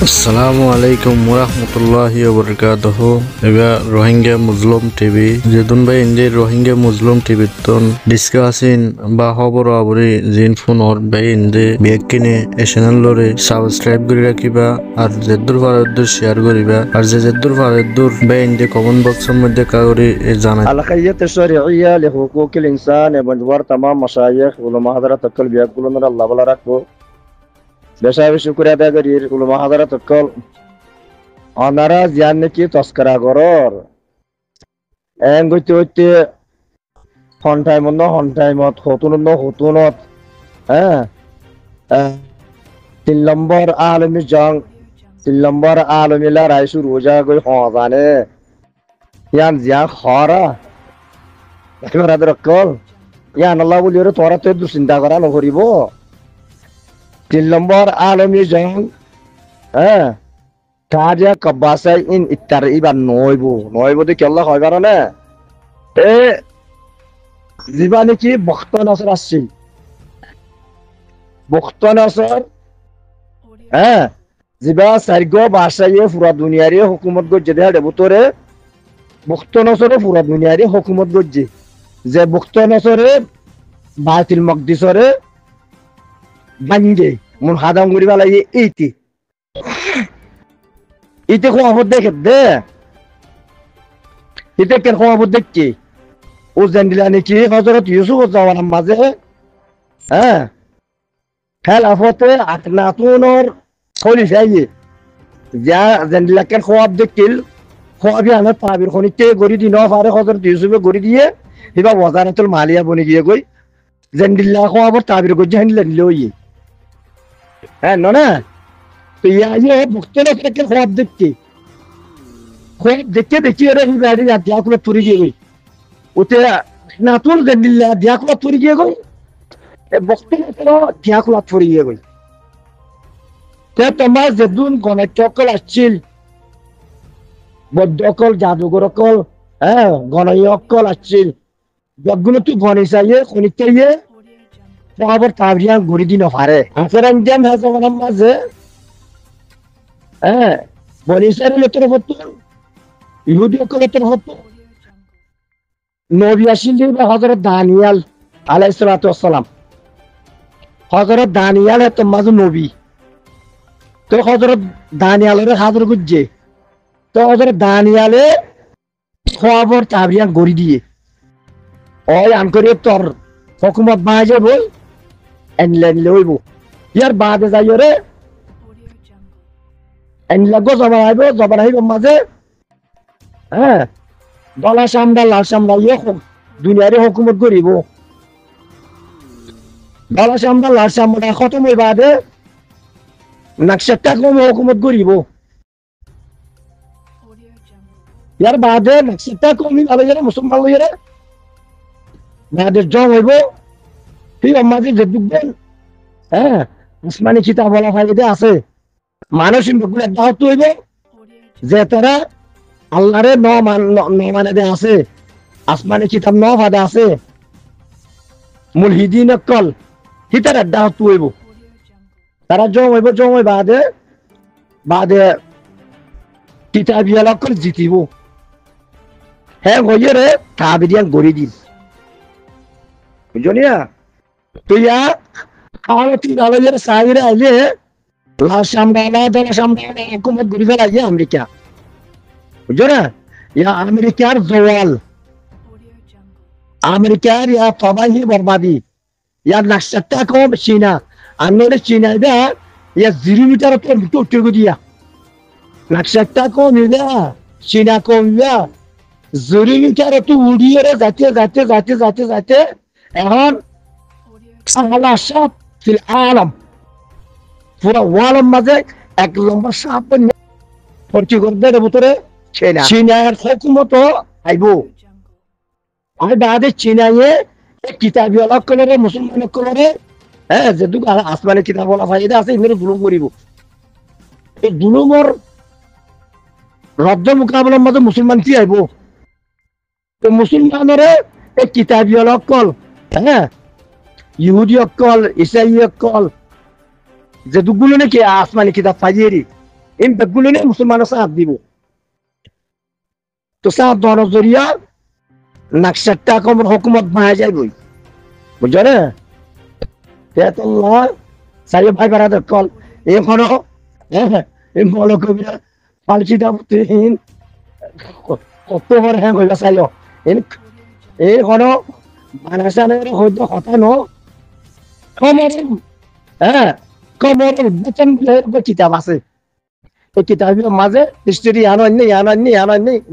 আসসালামু আলাইকুম ওরহমতুল্লাহি ওবরকাতুহু। এবার রোহিঙ্গা মুসলিম টিভি যেদুন ভাই ইন্দি রোহিঙ্গা মুসলিম টিভি তন ডিসকাসিন বা খবর আবরি জিন ফোন অর ভাই ইন্দি বেগ কিনে এ চ্যানেল লরে সাবস্ক্রাইব করে রাখিবা আর যেদুর ফারদুর শেয়ার করিবা আর যেদুর ফারদুর ভাই ইন্দি কমেন্ট বক্সের মধ্যে কাগরি জানাই। الخية الشرعية لحقوق الإنسان بجوار تمام مشايخ علماء حضرات الكل بيقولون الله بلا ركبو বেশাবে শুকরিয়া আদায় করি উলামা হাজারাত কল অনারা জানে কি তস্করা গরর এঙ্গইতে হইতে হন্টাইমত হতুনত হ্যাঁ 3 নম্বর আলমী জং 3 নম্বর আলমিলা রাইসু রোজা গই জানে ইয়ান জিয়া খরা এবার আদর কল ইয়ান আল্লাহ বলি রে তোরা তো চিন্তা করা নকরিব 3 নম্বর আলমী জং হ্যাঁ কাজা কব্বাসাই ইন ইত্তার ইবার নইব দেখি আল্লাহ হয় কারণে এ জীবানে কি বক্ত নসর আসছে বক্ত নসর হ্যাঁ জিবা সার্গ বাসাইয়ে পুরা দুনিয়ারে হুকুমত গজ্জে দেয়া দেবতরে বক্ত নসরে পুরা দুনিয়ারে হুকুমত গজ্জে যে বক্ত নসরে বাইতুল মকদিসরে বানিয়ে মন হাদাম করি বালাই ইতে খবর দেখে দে ইতে কেন খবর দেখছি ও জানিলা নাকি হযরত ইউসুফ যাওয়ার মাঝে হ্যাঁ খেলাফতে আকনাতুনর খলিফায়ে যা জানিলা কেন খবর দেখিল খবর আমার পাবির খনিতে গড়ি দিন পারে হযরত ইউসুফে গড়ি দিয়ে এবার ওয়াজারাতুল মালিয়া বনে গিয়ে গই জানিলা খবর তাবির গজ জানিলা লই হ্যাঁ না তো ये मुख्तलिफ लेकिन ख्वाब देखते रहे गाड़ी दियाकुला तुरी गई उते नातुल गंदिल्ला दियाकुला तुरी गई ए मुख्तलिफ दियाकुला तुरी गई ते तमाज जदुन गणतकल आछिल बद्दकल जादूगरकल হ্যাঁ গণয়কল আছিল যগুলো তুই গণিসাইয়ে খনিতাইয়ে আবার তাবরিয়া গড়ি দিন পারে আসরান দেন হাজার মাঝে হ্যাঁ বনি ইসরায়েলের তরফত ইহুদি সকলের তরফত নবী আসিলেন হযরত দানিয়াল আলাইহিস সালাতু ওয়াস সালাম হযরত দানিয়াল এত মাঝে নবী তো হযরত দানিয়ালের হাজির গুজে তো হযরত দানিয়ালে খবর তাবরিয়া গড়ি দিয়ে ওই আনকরে তোর হুকুমত বাজে বল এনলেন লইব ইয়ার বাদে যাইরে লাগো জবান আইব মাঝে হ্যাঁ দলা সামরা লাল সামরা ইয়ে দুনিয়ারে হুকুমত করিব দলা সামরা লাল সামরা খতম হই বাদে নকশাটা কম হুকুমত করিব ইয়ার বাদে নকশাটা কমি ভাবে যারা মুসলমান লইরে বাদে জং হইব ঠিক আমাদের যে দুগন হ্যাঁ আসমানি কিতাব বলা ফাইদে আছে মানুষ দাওয়াত হইবে যে তারা আল্লাহরে মানে আছে আসমানি কিতাব ফাদা আছে মুলহিদিন কল হিতার দাওয়াত হইব তারা জম বাদে কিতাবিয়াল কল জিতিব হ্যাঁ গইরে তাবিদিয়ান গড়ি দিন বুঝনিয়া তুই আওয়াতি আলোজের সাইরে আইলে হুকুমত গড়ি ফেলা আমেরিকা বুঝছো না ইয়া আমেরিকার জওয়াল আমেরিকার ইয়া তবাহি বরবাদি ইয়া নকশাটা কম চীনা আন্নরে চীনা দা ইয়া 0 মিটার তো উঠে দিয়া নকশাটা কম ইয়া চীনা কম ইয়া 0 মিটার তো উড়িয়ে রে যাতে এখন আলা সব ফিল আলম পুরা ওয়ালের মাঝে 1 নম্বর সাপ পর্তুগালের ভিতরে চীনার হুকুমত আইব আর বাদে চীনায়ে কিতাবি অলক করে মুসলমান করে হ্যাঁ যে দুগ আসমানে কিতাব বলা ফায়দা আছে ইমের জুলুম করিব এই জুলুমর রদ্দ মোকাবেলার মাঝে মুসলমান কি আইব তো মুসলমানরে এই কিতাবি অলক কল হ্যাঁ ইহুদি অকল ইসাই অকল যে দুগুলো নাকি আসমানি কিতাব ফাইয়েরি এই বেগগুলো নিয়ে মুসলমানের সাথ দিব তো সাথ দেওয়ার জরিয়া নাকশারটা কম হুকুমত বানায় যায় বই বুঝছো না তেতুল্লাহ সাইয়ে ভাই বারাদার কল এখনো এই বলো কবিরা পালচিটা বুতহীন কত বড় হ্যাঁ কইবা চাইলো এই হলো বানাসানের হয়তো কথা ন কমর হ্যাঁ কমরের বেতন কিতাব আছে এই কিতাবের মাঝে হিস্ট্রি আনো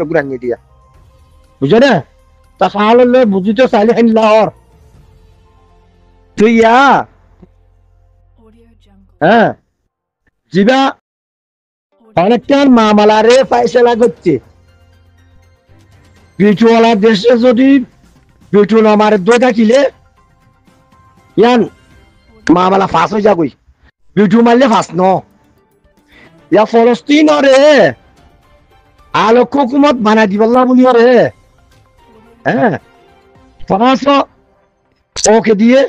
গুরান দিয়া বুঝো না তা খাওয়ালে বুঝিতে চাইলে হেন লাহর তুই হ্যাঁ জিবা অনেকটা মামলারে ফাইসলা করছে পিটুওয়ালা দেশে যদি পিটুল আমার দই থাকিলে ইয়ান মামলা ফাঁস হয়ে যাবই পিটু মারলে ফাঁস ন ইয়া ফলস্তিন রে আলোক হুকুমত বানাই দিবল্লা বলি রে হ্যাঁ ফরান্স ওকে দিয়ে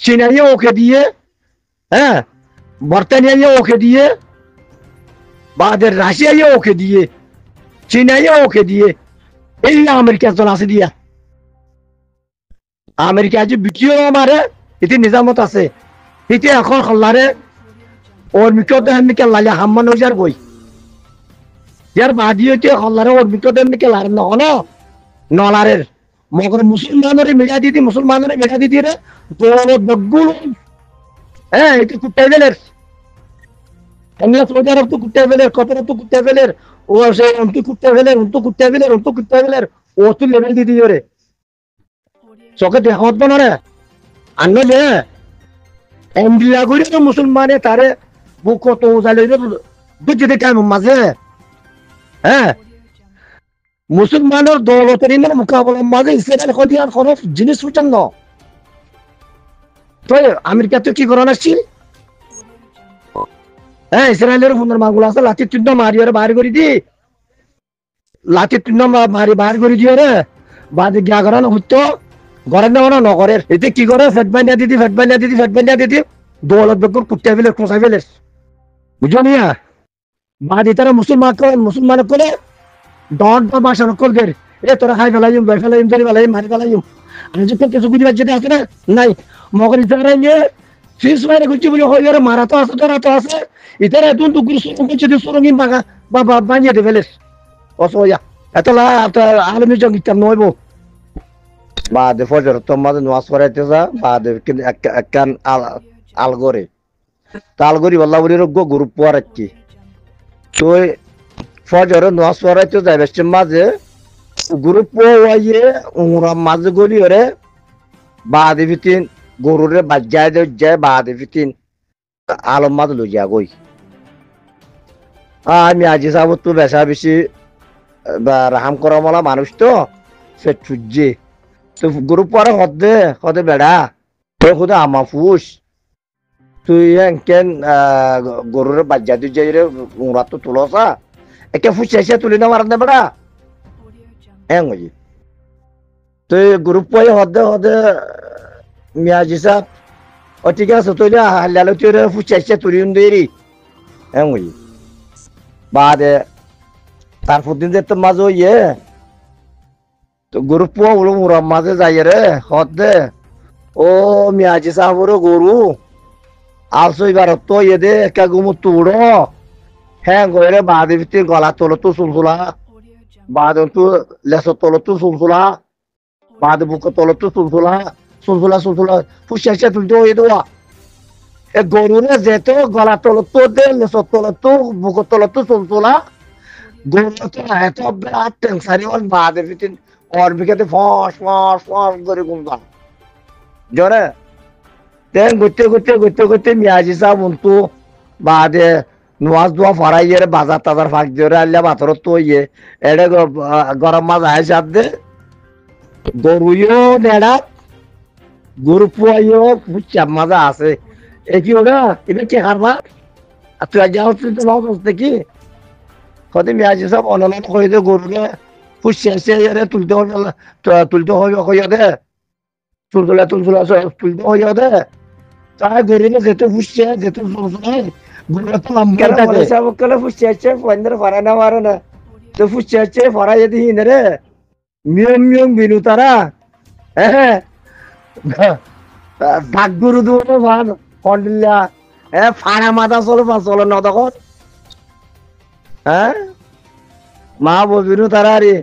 চীনাইয়ে ওকে দিয়ে হ্যাঁ বর্তানিয়া ওকে দিয়ে বাদের রাশিয়াইয়ে ওকে দিয়ে চীনাইয়ে ওকে দিয়ে এই আমেরিকা জন আছে দিয়া আমেরিকা যে বিটিও মারে এটি নিজামত আছে এটি এখন খল্লারে ওর মিকতে হেমিকে লালে হাম্মান হইজার বই ইয়ার বাদিওতে খল্লারে ওর মিকতে হেমিকে লারে ন নলারের মগর মুসলমানের মেড়া দিতি রে তোর বগুল হ্যাঁ এটি কুত্তাই বেলের এমনি সৌদি আরব তো কুত্তাই বেলের কতটা তো কুত্তাই বেলের ও সে অন্তু কুত্তাই বেলের ও তো লেভেল দিতি রে চোখে দেখাত বনরে আনলে এমডিলা করে তো মুসলমানে তারে বুক কত উজালে বুঝতে টাইম মাঝে হ্যাঁ মুসলমানের দৌলতের মোকাবেলার মাঝে ইসরায়েল খতিয়ান খরচ জিনিস উঠান ন তো আমেরিকা তো কি করান আসছিল হ্যাঁ ইসরায়েলের সুন্দর মাগুলো আছে লাঠির চিহ্ন মারি ওরে বাহির করে দি লাঠির চিহ্ন মারি বাহির করে দিয়ে রে বাদে গিয়া করানো হইতো ঘরের নেওয়া নগরের এতে কি করে ফেট বানিয়া দিদি দৌলত বেগুন কুত্তা ফেলে খোঁচা ফেলে বুঝো নিয়া বাদ তারা মুসলমান করে ডট বা বাসা নকল দের এ তোরা খাই ফেলাইম বাই ফেলাইম ধরে ফেলাইম মারি ফেলাইম আমি যখন কিছু বুঝি যেতে আছে না নাই মগর ইতারা নিয়ে ফিস মারে গুছি বলে হয়ে গেলে মারা তো আছে তোরা তো আছে ইতারা এত দুগুর সুরঙ্গি বাগা বা বানিয়ে দে ফেলেস অসয়া এত আলমি জঙ্গিতাম নইব বাদে ফজর তোমাদের নামাজ পড়াইতে যা বাদে একখান আলগরে তালগরি বল্লা বলি রোগ গ্রুপ পড়াচ্ছি তো ফজর নামাজ পড়াইতে যাই বেশ মাঝে গ্রুপ পড়াইয়ে ওরা মাঝে গলি ওরে বাদে ভিতিন গরুরে বাজ্যায় যায় বাদে ভিতিন আলম মাঝে লইয়া গই আমি আজি যাবো তো বেশা বেশি রাহাম করা মালা মানুষ তো সে চুজে তো গ্রুপ পরে হদে বেড়া তোর খুদে আমা ফুস তুই কেন গরুরে বাজ্যা তুই যাই রে উড়া তো তুলসা একে ফুস এসে তুলি না মারান বেড়া হ্যাঁ তুই গ্রুপ পয়ে হদে মিয়াজি সাহ ও ঠিক আছে তুই হাল্লালো তুই রে ফুস এসে তুলি দেরি হ্যাঁ বাদে তারপর দিন যে তোর মাঝে ইয়ে তো গরু পুয়া বলো মুরাম মাঝে যাই রে হদে ও মিয়াজি সাহর গরু আলসো এবার তো ইয়ে দে একা গুমু তুড়ো হ্যাঁ গরে বাদে ভিতরে গলা তোলো তো চুলচুলা বাদে তো লেসো তোলো তো চুলচুলা বাদে বুক তোলো তো চুলচুলা ফুসিয়া তুলতে হয়ে দেওয়া এ গরু রে যেত গলা তোলো তো দে লেসো তোলো তো বুক তোলো তো চুলচুলা গরু তো এত বিরাট টেনসারি ওর বাদে ভিতরে और भी कहते फॉस करे घूमता जो ना तेन गुत्ते मियाजी साहब उनको बाद नवाज दुआ फराई रे बाजार ताजार फाक दियो रे अल्लाह बातर तो ये एडे गरम माज आए साथ दे गरुयो नेड़ा गुरु पुआयो पुच्चा मजा आसे एक ही होगा इधर क्या करना तू जाओ तो लाओ दोस्त की खुद मियाजी साहब उन्होंने कोई दे गुरु ने ফুসছে রে তুলতে হয়ে দে তুলতে হয়ে দে তাই গরিবে যেতে ফুসছে যেতে গুলো তো লম্বা কেন থাকে। মনে সাহেব কলে ফুসছে পয়েন্টের ফরা না মারে না তো ফুসছে ফরা যদি হিনে রে মিয়ং মিয়ং বিনু তারা হ্যাঁ ডাক গুরু দুটো ভান কন্ডিল্লা ফাড়া মাথা চলো বা চলো না তখন হ্যাঁ মা ববিনু তারা রে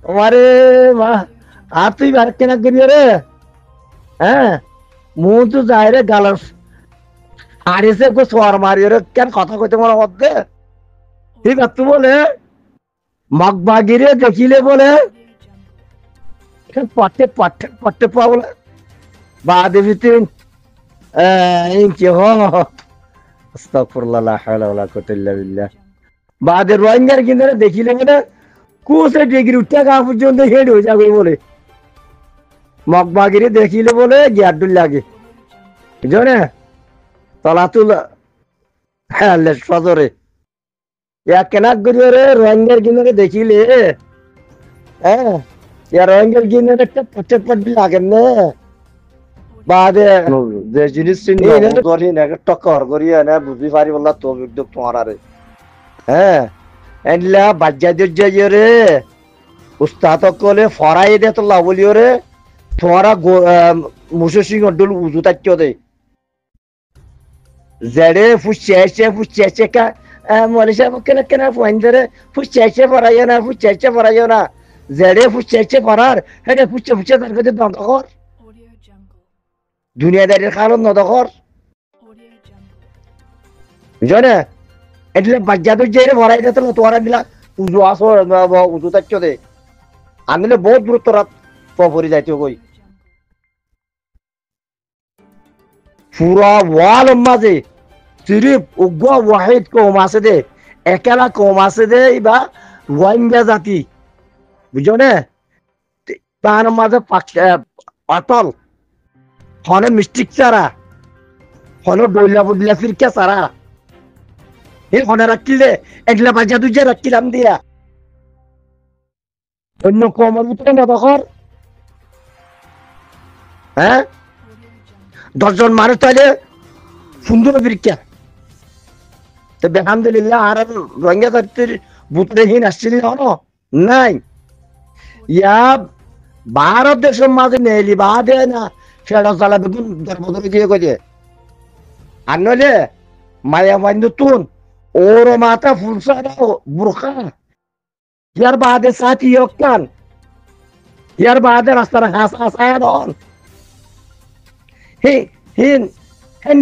আমারে মা আর তুই বার কেনা করিও রে হ্যাঁ মুখ তো যায় রে গালার হারিয়েছে গো সোয়ার মারিও রে কেন কথা কইতে মনে হচ্ছে ঠিক আছে বলে মগবাগিরে দেখিলে বলে পটে পটে পটে পাওয়া বলে বা দেবিতিন ইনকি হ আস্তাগফিরুল্লাহ লা হাওলা ওয়ালা কুওয়াতা ইল্লা বিল্লাহ বাদে রোহিঙ্গার কিনারে দেখিলে বলে কোসে ডিগ্রি উঠে গা পর্যন্ত হেড হয়ে যাবে বলে মগবাগিরে দেখিলে বলে গিয়াডুল লাগে বুঝলে তলাতুল হ্যাঁ লেস ফজরে ইয়া কেনাক করিও রে রোহিঙ্গার কিনারে দেখিলে হ্যাঁ ইয়া রোহিঙ্গার কিনারে একটা পটে পটে লাগে না বাদে যে জিনিস চিনি করি না টক্কর করি না বুঝি পারি বললা তো একদম তোমার আরে হ্যাঁ এনলা বাজ্জা দিজ্জা রে উস্তাদ কলে ফরাই দে তো লাবলিও রে তোমারা মুসো সিং অডল উজু তাচ্য দে জেডে ফুসছে কা মনীষা কেন কেন ফুয়াইন্দরে ফুসছে ফরাইও না জেডে ফুসছে ফরার হেডে ফুসছে তার কাছে দন্ত কর দুনিয়াদারির কারণ নদকর বুঝলে એટલે બજાતું જઈને ભરાઈ જતો তোরা দিলা উজু আসো উজু তাচ্ছ দে আনলে বহুত গুরুত্ব রাত পরি যাইতে কই পুরা ওয়াল মাঝে সিরিফ উগ্র ওয়াহিদ কৌম আছে দে একেলা কৌম আছে দে ইবা রোহিঙ্গা জাতি বুঝো না তার মাঝে অটল হনে মিস্টিক ছাড়া হনে ডইলা বুদলা ফিরকা ছাড়া এই হনে রাখিলে এগুলা বাজা দুজে রাখিলাম দিয়া অন্য কমর ভিতরে না তখন হ্যাঁ 10 জন মানুষ তাহলে সুন্দর ফিরকা তো আলহামদুলিল্লাহ আর রোহিঙ্গা জাতির বুতরেহীন আসছিল নাই ইয়া ভারত দেশের মাঝে নেলি বাদে না সেটা চালা বেগুন দরবদরে দিয়ে কইছে আর নইলে মায়া বান্ধু তুন ওর মাথা ফুলসা বুরখা ইয়ার বাদে সাথী কান ইয়ার বাদে রাস্তার হাস হাস আয় হি হিন হেন